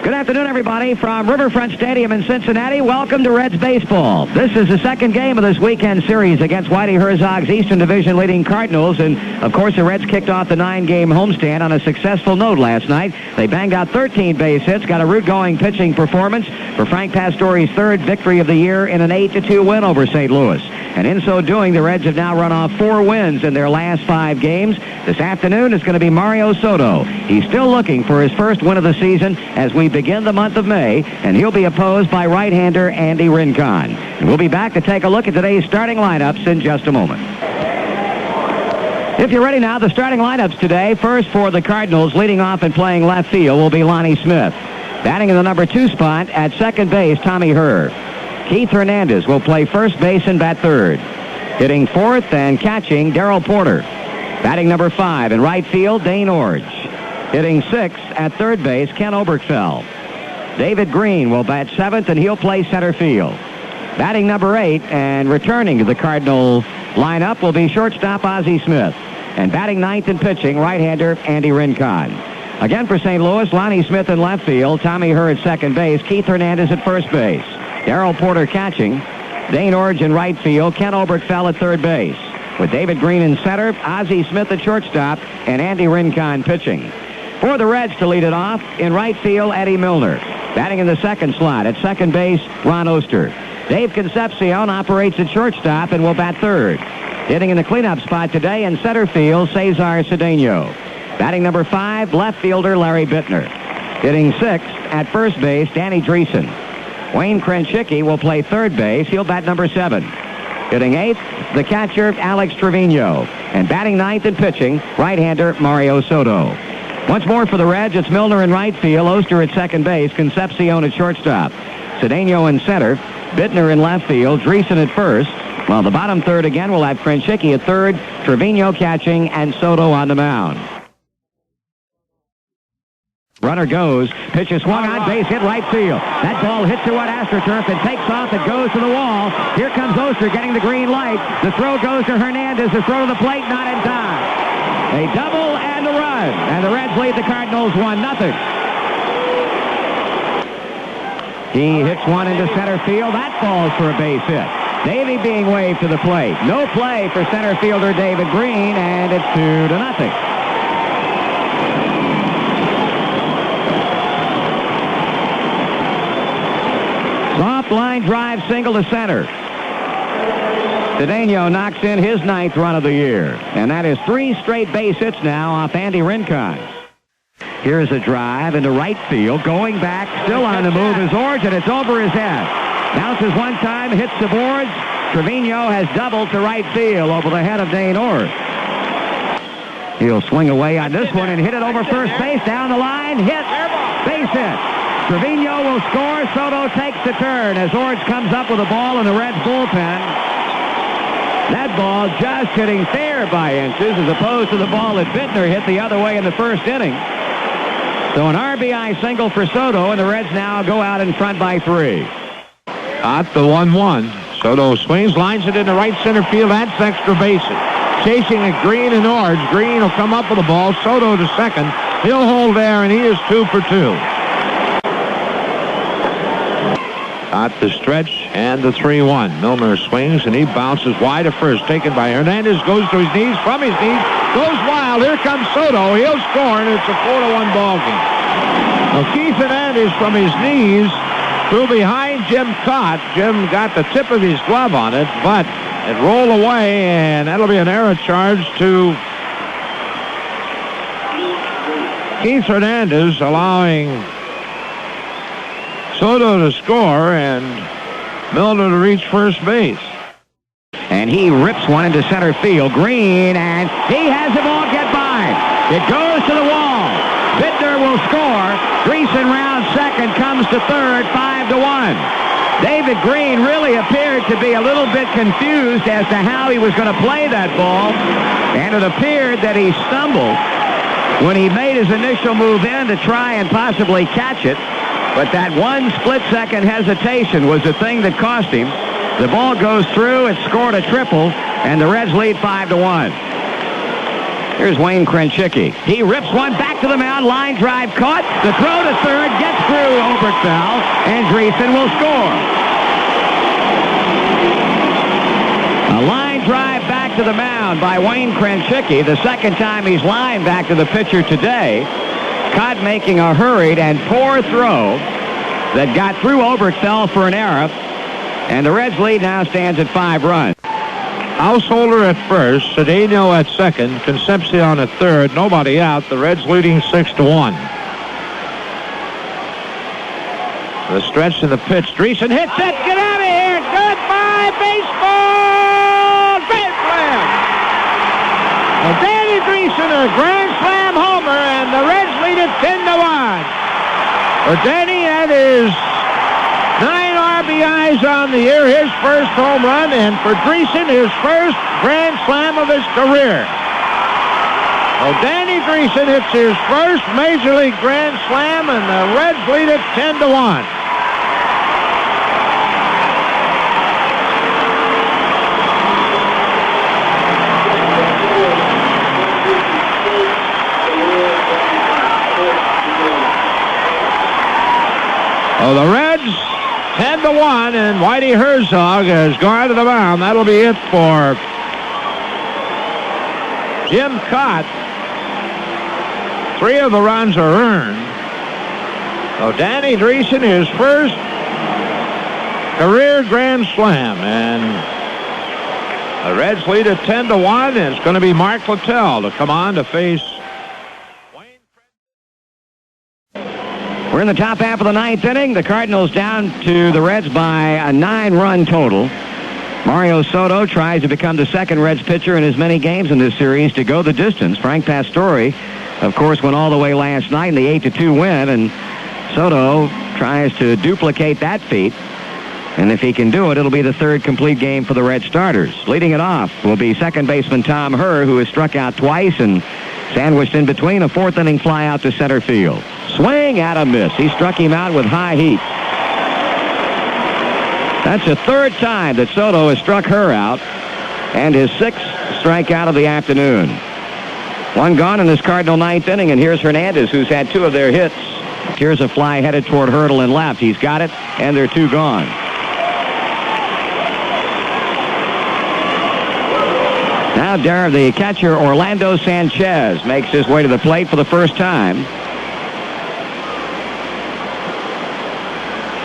Good afternoon, everybody, from Riverfront Stadium in Cincinnati. Welcome to Reds baseball. This is the second game of this weekend series against Whitey Herzog's Eastern Division leading Cardinals. And, of course, the Reds kicked off the 9-game homestand on a successful note last night. They banged out 13 base hits, got a root-going pitching performance for Frank Pastore's third victory of the year in an 8-2 win over St. Louis. And in so doing, the Reds have now run off 4 wins in their last 5 games. This afternoon is going to be Mario Soto. He's still looking for his first win of the season as we begin the month of May, and he'll be opposed by right-hander Andy Rincon. And we'll be back to take a look at today's starting lineups in just a moment. If you're ready now, the starting lineups today. First for the Cardinals, leading off and playing left field will be Lonnie Smith. Batting in the number 2 spot at second base, Tommy Herr. Keith Hernandez will play first base and bat third. Hitting fourth and catching, Darrell Porter. Batting number 5 in right field, Dane Orge. Hitting 6th at third base, Ken Oberkfell. David Green will bat 7th, and he'll play center field. Batting number 8 and returning to the Cardinal lineup will be shortstop Ozzie Smith. And batting 9th and pitching, right-hander Andy Rincon. Again for St. Louis, Lonnie Smith in left field, Tommy Herr at second base, Keith Hernandez at first base. Darrell Porter catching, Dane Orge in right field, Ken Oberkfell at third base. With David Green in center, Ozzie Smith at shortstop, and Andy Rincon pitching. For the Reds to lead it off, in right field, Eddie Milner. Batting in the second slot at second base, Ron Oster. Dave Concepcion operates at shortstop and will bat third. Hitting in the cleanup spot today in center field, Cesar Cedeno. Batting number 5, left fielder Larry Bittner. Hitting 6th at first base, Danny Dreesen. Wayne Krenchicki will play third base. He'll bat number 7. Hitting 8th, the catcher, Alex Trevino. And batting 9th and pitching, right-hander Mario Soto. Once more for the Reds, it's Milner in right field, Oster at second base, Concepcion at shortstop. Cedeno in center, Bittner in left field, Dreesen at first. While the bottom third again will have Krenchicki at third, Trevino catching, and Soto on the mound. Runner goes, pitch is swung on, base hit right field. That ball hits toward AstroTurf and takes off. It goes to the wall. Here comes Oster getting the green light. The throw goes to Hernandez. The throw to the plate, not in time. A double and a run. And the Reds lead the Cardinals 1-0. He hits one into center field. That falls for a base hit. Davey being waved to the plate. No play for center fielder David Green, and it's 2-0. Soft line drive single to center. Cedeno knocks in his 9th run of the year. And that is 3 straight base hits now off Andy Rincon. Here's a drive into right field. Going back, still on the move is Orge, and it's over his head. Bounces one time, hits the boards. Trevino has doubled to right field over the head of Dane Orge. He'll swing away on this one and hit it over first base. Down the line, hit, base hit. Trevino will score. Soto takes the turn as Orge comes up with a ball in the Reds bullpen. That ball just hitting fair by inches as opposed to the ball that Bittner hit the other way in the first inning. So an RBI single for Soto, and the Reds now go out in front by 3. At the 1-1. Soto swings, lines it into right center field. That's extra bases. Chasing it, Green and Orge. Green will come up with the ball. Soto to second. He'll hold there, and he is 2 for 2. At the stretch and the 3-1. Milner swings and he bounces wide to first. Taken by Hernandez. Goes to his knees. From his knees. Goes wild. Here comes Soto. He'll score, and it's a 4-1 ball game. Now Keith Hernandez from his knees threw behind Jim Cott. Jim got the tip of his glove on it, but it rolled away, and that'll be an error charge to Keith Hernandez, allowing Soto to score and Milner to reach first base. And he rips one into center field. Green, and he has them all get by. It goes to the wall. Bittner will score. Dreesen round second, comes to third, 5-1. David Green really appeared to be a little bit confused as to how he was going to play that ball. And it appeared that he stumbled when he made his initial move in to try and possibly catch it. But that one split-second hesitation was the thing that cost him. The ball goes through, it scored a triple, and the Reds lead 5-1. Here's Wayne Krenchicki. He rips one back to the mound. Line drive caught. The throw to third gets through Oberkfell, and Dreesen will score. A line drive back to the mound by Wayne Krenchicki. The second time he's lined back to the pitcher today. Caught making a hurried and poor throw that got through Oberkfell for an error. And the Reds' lead now stands at 5 runs. Householder at first, Cedeno at second, Concepcion at third, nobody out. The Reds leading 6-1. The stretch and the pitch. Dreesen hits it. Get out of here. Goodbye, baseball. Grand slam. Well, Danny Dreesen, a grand slam homer, and the Reds lead it 10-1. For Danny, that is 9 RBIs on the year, his first home run, and for Dreesen, his first grand slam of his career. Well, Danny Dreesen hits his first Major League grand slam, and the Reds lead it 10-1. Oh, the Reds 10-1, and Whitey Herzog has gone to the mound. That'll be it for Jim Cott. 3 of the runs are earned. So Danny Dreesen, his first career grand slam, and the Reds lead at 10-1, and it's going to be Mark Littell to come on to face. We're in the top half of the 9th inning. The Cardinals down to the Reds by a 9-run total. Mario Soto tries to become the second Reds pitcher in as many games in this series to go the distance. Frank Pastore, of course, went all the way last night in the 8-2 win, and Soto tries to duplicate that feat. And if he can do it, it'll be the 3rd complete game for the Red starters. Leading it off will be second baseman Tom Herr, who has struck out twice and sandwiched in between a 4th inning fly out to center field. Swing and a miss. He struck him out with high heat. That's the 3rd time that Soto has struck Herr out, and his 6th strikeout of the afternoon. 1 gone in this Cardinal 9th inning, and here's Hernandez, who's had 2 of their hits. Here's a fly headed toward Hurdle and left. He's got it, and they're 2 gone. Now the catcher Orlando Sanchez makes his way to the plate for the first time.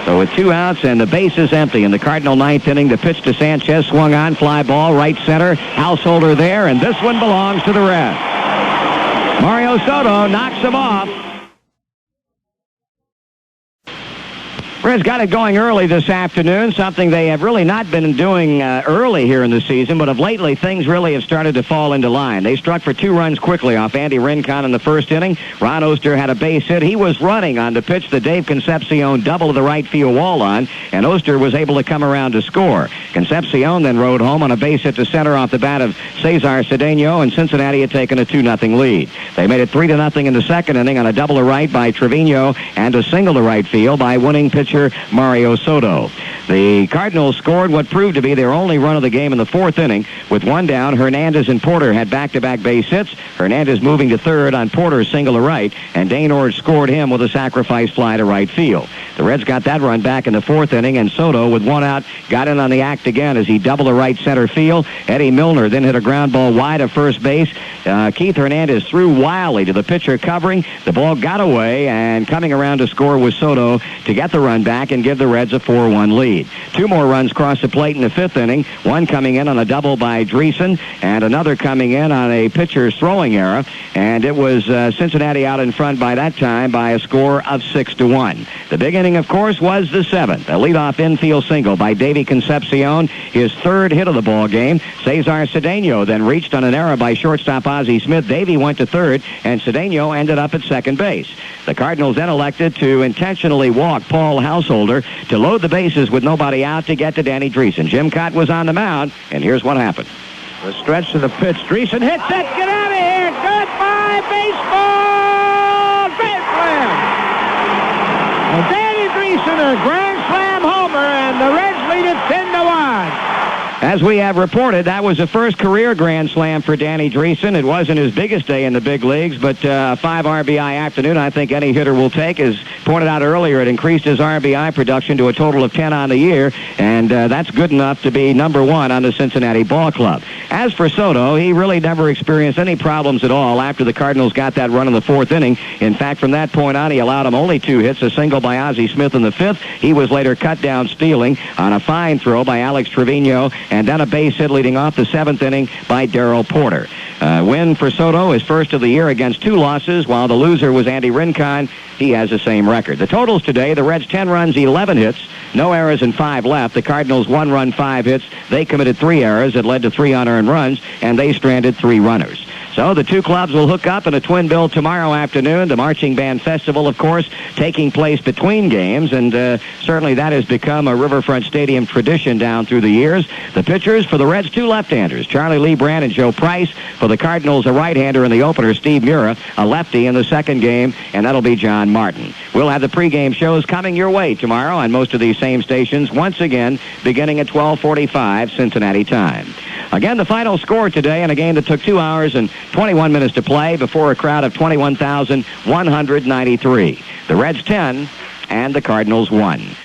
So with 2 outs and the base is empty in the Cardinal 9th inning, the pitch to Sanchez swung on, fly ball, right center, Householder there, and this one belongs to the Reds. Mario Soto knocks him off. Reds got it going early this afternoon, something they have really not been doing early here in the season, but of lately things really have started to fall into line. They struck for 2 runs quickly off Andy Rincon in the first inning. Ron Oster had a base hit. He was running on the pitch that Dave Concepcion doubled the right field wall on, and Oster was able to come around to score. Concepcion then rode home on a base hit to center off the bat of Cesar Cedeno, and Cincinnati had taken a 2-0 lead. They made it 3-0 in the second inning on a double to right by Trevino and a single to right field by winning pitcher Mario Soto. The Cardinals scored what proved to be their only run of the game in the 4th inning. With 1 down, Hernandez and Porter had back-to-back base hits. Hernandez moving to third on Porter's single to right, and Dane Orge scored him with a sacrifice fly to right field. The Reds got that run back in the 4th inning, and Soto, with 1 out, got in on the act again as he doubled to right center field. Eddie Milner then hit a ground ball wide of first base. Keith Hernandez threw wildly to the pitcher covering. The ball got away, and coming around to score was Soto to get the run back and give the Reds a 4-1 lead. 2 more runs crossed the plate in the 5th inning, one coming in on a double by Dreesen, and another coming in on a pitcher's throwing error, and it was Cincinnati out in front by that time by a score of 6-1. The big inning, of course, was the 7th. A leadoff infield single by Davy Concepcion, his 3rd hit of the ball game. Cesar Cedeno then reached on an error by shortstop Ozzie Smith. Davy went to third, and Cedeno ended up at second base. The Cardinals then elected to intentionally walk Paul Householder to load the bases with nobody out to get to Danny Dreesen. Jim Cott was on the mound, and here's what happened. The stretch to the pitch. Dreesen hits it. Get out of here. Goodbye, baseball. Grand slam. Well, Danny Dreesen, a grand slam homer, and the Reds lead it 10-1. As we have reported, that was the first career grand slam for Danny Dreesen. It wasn't his biggest day in the big leagues, but a 5 RBI afternoon I think any hitter will take. As pointed out earlier, it increased his RBI production to a total of 10 on the year, and that's good enough to be number 1 on the Cincinnati ball club. As for Soto, he really never experienced any problems at all after the Cardinals got that run in the 4th inning. In fact, from that point on, he allowed him only 2 hits, a single by Ozzie Smith in the 5th. He was later cut down stealing on a fine throw by Alex Trevino, and then a base hit leading off the 7th inning by Darryl Porter. Win for Soto, his first of the year against 2 losses, while the loser was Andy Rincon. He has the same record. The totals today, the Reds 10 runs, 11 hits, no errors and 5 left. The Cardinals 1 run, 5 hits. They committed 3 errors that led to 3 unearned runs, and they stranded 3 runners. So the 2 clubs will hook up in a twin bill tomorrow afternoon. The Marching Band Festival, of course, taking place between games, and certainly that has become a Riverfront Stadium tradition down through the years. The pitchers for the Reds, 2 left-handers, Charlie Lebrand and Joe Price. For the Cardinals, a right-hander in the opener, Steve Mura, a lefty in the second game, and that'll be John Martin. We'll have the pregame shows coming your way tomorrow on most of these same stations, once again, beginning at 12:45 Cincinnati time. Again, the final score today in a game that took 2 hours and 21 minutes to play before a crowd of 21,193. The Reds 10 and the Cardinals 1.